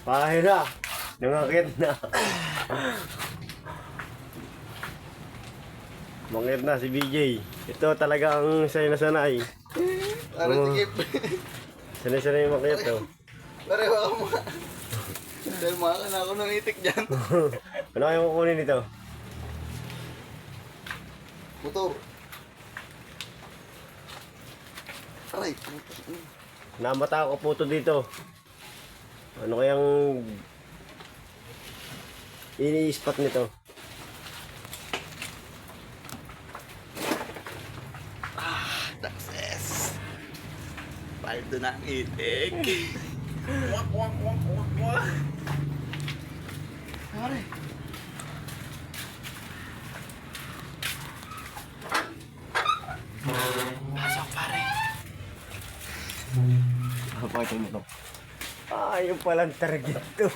Pahira. Nangakit na. Mangit na si BJ. Ito talaga ang sanay na sanay. Para sikip. Sanay-sanay yung makit to. Pareho ako mga. Dahil maka na ako ng itik dyan. Ano kayong kukunin nito? Motor. Aray. Namata ako puto dito. Ano kayang ini-spot nito? Success. Paldo na ang itik. Wak, wak, wak, wak, wak. Aray. Pasok pare. Pakita mo to. Ah, yung palang target to.